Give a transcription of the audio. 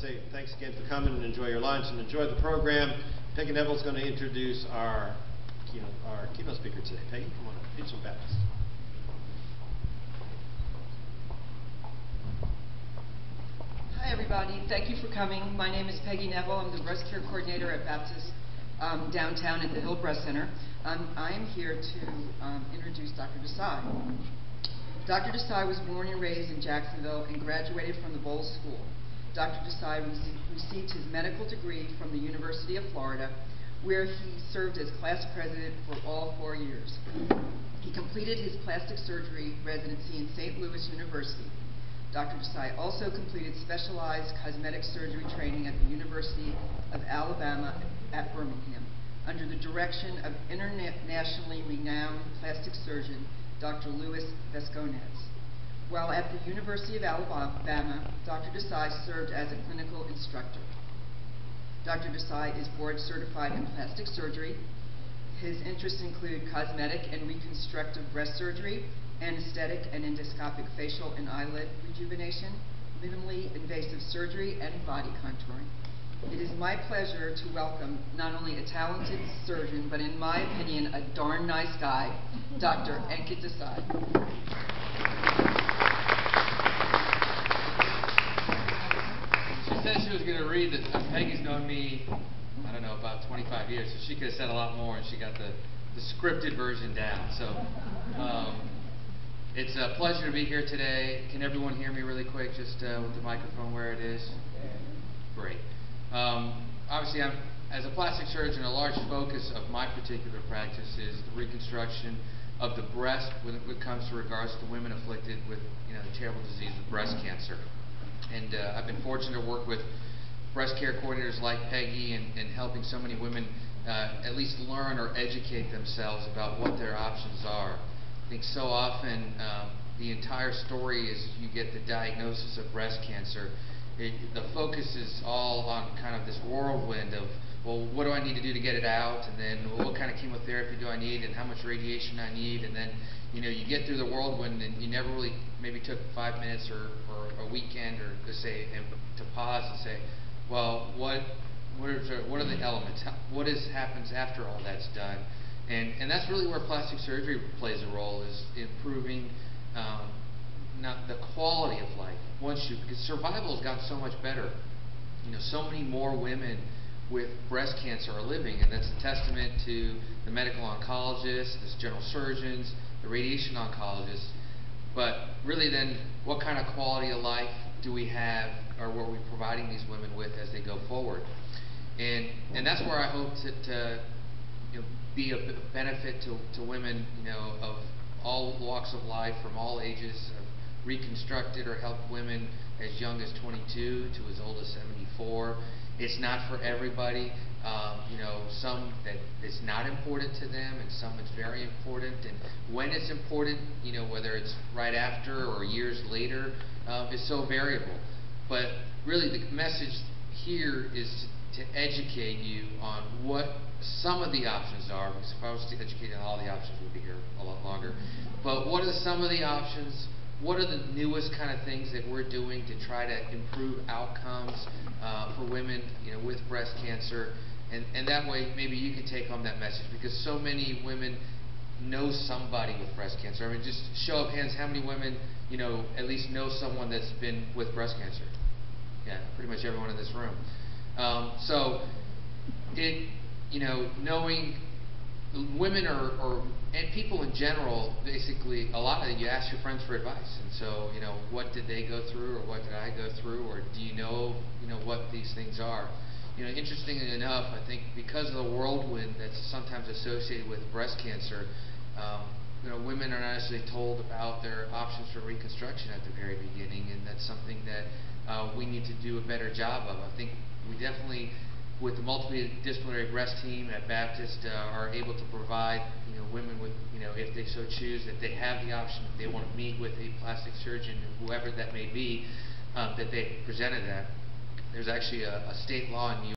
say thanks again for coming and enjoy your lunch and enjoy the program. Peggy Neville's going to introduce our keynote speaker today. Peggy, come on up. Preaching Baptist. Hi, everybody. Thank you for coming. My name is Peggy Neville. I'm the breast care coordinator at Baptist downtown at the Hill Breast Center. I am here to introduce Dr. Desai. Dr. Desai was born and raised in Jacksonville and graduated from the Bowles School. Dr. Desai received his medical degree from the University of Florida, where he served as class president for all 4 years. He completed his plastic surgery residency in St. Louis University. Dr. Desai also completed specialized cosmetic surgery training at the University of Alabama at Birmingham, under the direction of internationally renowned plastic surgeon Dr. Louis Vasconez. While at the University of Alabama, Dr. Desai served as a clinical instructor. Dr. Desai is board certified in plastic surgery. His interests include cosmetic and reconstructive breast surgery, anesthetic and endoscopic facial and eyelid rejuvenation, minimally invasive surgery, and body contouring. It is my pleasure to welcome not only a talented surgeon, but in my opinion, a darn nice guy, Dr. Ankit Desai. She said she was going to read that Peggy's known me, I don't know, about 25 years, so she could have said a lot more, and she got the scripted version down. So it's a pleasure to be here today. Can everyone hear me really quick, just with the microphone where it is? Great. Obviously, as a plastic surgeon, a large focus of my particular practice is the reconstruction of the breast when it comes to regards to women afflicted with the terrible disease of breast cancer. And I've been fortunate to work with breast care coordinators like Peggy and helping so many women at least learn or educate themselves about what their options are. I think so often the entire story is you get the diagnosis of breast cancer. The focus is all on kind of this whirlwind of, well, what do I need to do to get it out, and then well, what kind of chemotherapy do I need, and how much radiation I need, and then you get through the whirlwind and you never really maybe took 5 minutes or a weekend or to pause and say, well, what are the elements? What happens after all that's done? And that's really where plastic surgery plays a role, is improving not the quality of life because survival has gotten so much better. So many more women with breast cancer are living, and that's a testament to the medical oncologists, the general surgeons, the radiation oncologists. But really then, what kind of quality of life do we have, or what are we providing these women with as they go forward? And that's where I hope to be a benefit to women, of all walks of life, from all ages. I've reconstructed or helped women as young as 22 to as old as 74. It's not for everybody. Some that it's not important to them, and some it's very important. And when it's important, whether it's right after or years later, is so variable. But really, the message here is to educate you on what some of the options are, because if I was to educate on all the options, we'd be here a lot longer. But what are some of the options? What are the newest kind of things that we're doing to try to improve outcomes for women, with breast cancer? And that way, maybe you can take home that message, because so many women know somebody with breast cancer. I mean, just show of hands, how many women, at least know someone that's been with breast cancer? Yeah, pretty much everyone in this room. Knowing women and people in general, basically, a lot of it, you ask your friends for advice. And so, what did they go through, or what did I go through, or do you know what these things are? Interestingly enough, I think because of the whirlwind that's sometimes associated with breast cancer, women are not necessarily told about their options for reconstruction at the very beginning, and that's something that we need to do a better job of. I think we definitely, with the multidisciplinary breast team at Baptist, are able to provide women with, if they so choose, that they have the option, if they want to meet with a plastic surgeon, whoever that may be, that they presented that. There's actually a state law in New York